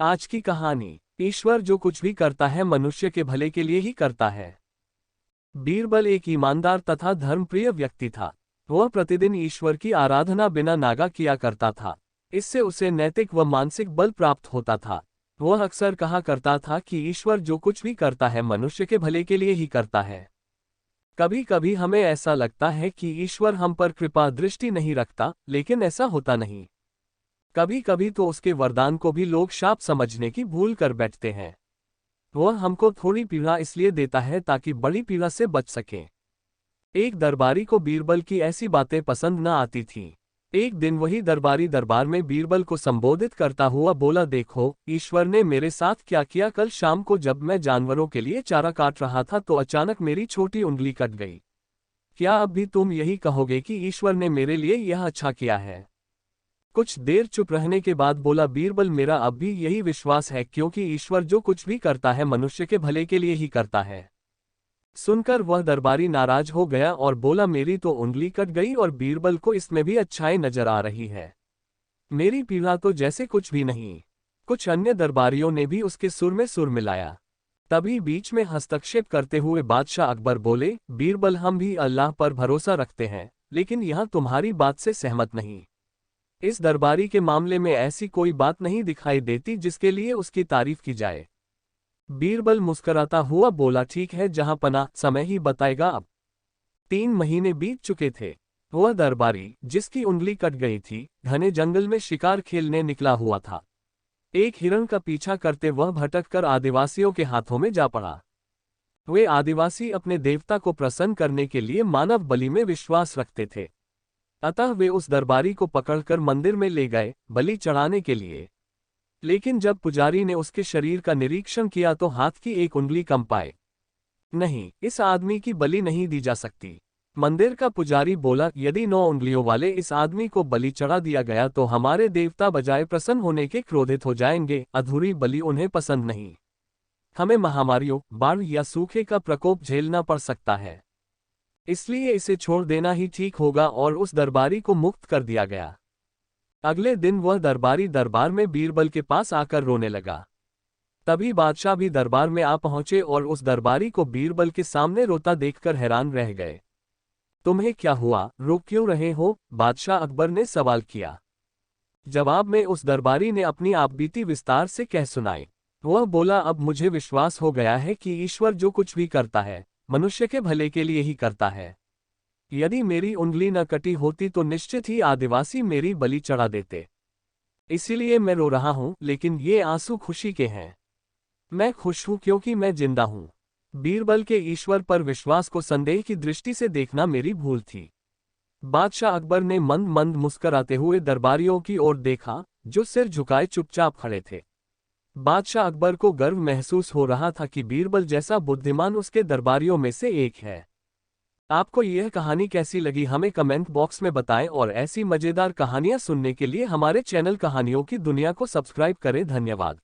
आज की कहानी। ईश्वर जो कुछ भी करता है मनुष्य के भले के लिए ही करता है। बीरबल एक ईमानदार तथा धर्मप्रिय व्यक्ति था। वह प्रतिदिन ईश्वर की आराधना बिना नागा किया करता था। इससे उसे नैतिक व मानसिक बल प्राप्त होता था। वह अक्सर कहा करता था कि ईश्वर जो कुछ भी करता है मनुष्य के भले के लिए ही करता है। कभी कभी हमें ऐसा लगता है कि ईश्वर हम पर कृपा दृष्टि नहीं रखता, लेकिन ऐसा होता नहीं। कभी कभी तो उसके वरदान को भी लोग शाप समझने की भूल कर बैठते हैं। वह हमको थोड़ी पीड़ा इसलिए देता है ताकि बड़ी पीड़ा से बच सके। एक दरबारी को बीरबल की ऐसी बातें पसंद न आती थीं। एक दिन वही दरबारी दरबार में बीरबल को संबोधित करता हुआ बोला, देखो, ईश्वर ने मेरे साथ क्या किया। कल शाम को जब मैं जानवरों के लिए चारा काट रहा था तो अचानक मेरी छोटी उंगली कट गई। क्या अब भी तुम यही कहोगे कि ईश्वर ने मेरे लिए यह अच्छा किया है? कुछ देर चुप रहने के बाद बोला बीरबल, मेरा अब भी यही विश्वास है, क्योंकि ईश्वर जो कुछ भी करता है मनुष्य के भले के लिए ही करता है। सुनकर वह दरबारी नाराज हो गया और बोला, मेरी तो उंगली कट गई और बीरबल को इसमें भी अच्छाई नजर आ रही है। मेरी पीड़ा तो जैसे कुछ भी नहीं। कुछ अन्य दरबारियों ने भी उसके सुर में सुर मिलाया। तभी बीच में हस्तक्षेप करते हुए बादशाह अकबर बोले, बीरबल, हम भी अल्लाह पर भरोसा रखते हैं, लेकिन यह तुम्हारी बात से सहमत नहीं। इस दरबारी के मामले में ऐसी कोई बात नहीं दिखाई देती जिसके लिए उसकी तारीफ की जाए। बीरबल मुस्कुराता हुआ बोला, ठीक है, जहां पना समय ही बताएगा। अब 3 महीने बीत चुके थे। वह दरबारी, जिसकी उंगली कट गई थी, घने जंगल में शिकार खेलने निकला हुआ था। एक हिरण का पीछा करते वह भटककर आदिवासियों के हाथों में जा पड़ा। वे आदिवासी अपने देवता को प्रसन्न करने के लिए मानव बलि में विश्वास रखते थे। अतः वे उस दरबारी को पकड़कर मंदिर में ले गए बलि चढ़ाने के लिए। लेकिन जब पुजारी ने उसके शरीर का निरीक्षण किया तो हाथ की एक उंगली कम पाए। नहीं, इस आदमी की बलि नहीं दी जा सकती। मंदिर का पुजारी बोला, यदि 9 उंगलियों वाले इस आदमी को बलि चढ़ा दिया गया तो हमारे देवता बजाय प्रसन्न होने के क्रोधित हो जाएंगे। अधूरी बलि उन्हें पसंद नहीं। हमें महामारियों, बाढ़ या सूखे का प्रकोप झेलना पड़ सकता है। इसलिए इसे छोड़ देना ही ठीक होगा, और उस दरबारी को मुक्त कर दिया गया। अगले दिन वह दरबारी दरबार में बीरबल के पास आकर रोने लगा। तभी बादशाह भी दरबार में आ पहुंचे और उस दरबारी को बीरबल के सामने रोता देखकर हैरान रह गए। तुम्हें क्या हुआ, रो क्यों रहे हो? बादशाह अकबर ने सवाल किया। जवाब में उस दरबारी ने अपनी आपबीती विस्तार से कह सुनाई। वह बोला, अब मुझे विश्वास हो गया है कि ईश्वर जो कुछ भी करता है मनुष्य के भले के लिए ही करता है। यदि मेरी उंगली न कटी होती तो निश्चित ही आदिवासी मेरी बलि चढ़ा देते। इसीलिए मैं रो रहा हूं, लेकिन ये आंसू खुशी के हैं। मैं खुश हूं क्योंकि मैं जिंदा हूं। बीरबल के ईश्वर पर विश्वास को संदेह की दृष्टि से देखना मेरी भूल थी। बादशाह अकबर ने मंद मंद मुस्कुराते हुए दरबारियों की ओर देखा, जो सिर झुकाए चुपचाप खड़े थे। बादशाह अकबर को गर्व महसूस हो रहा था कि बीरबल जैसा बुद्धिमान उसके दरबारियों में से एक है। आपको यह कहानी कैसी लगी हमें कमेंट बॉक्स में बताएं, और ऐसी मजेदार कहानियां सुनने के लिए हमारे चैनल कहानियों की दुनिया को सब्सक्राइब करें। धन्यवाद।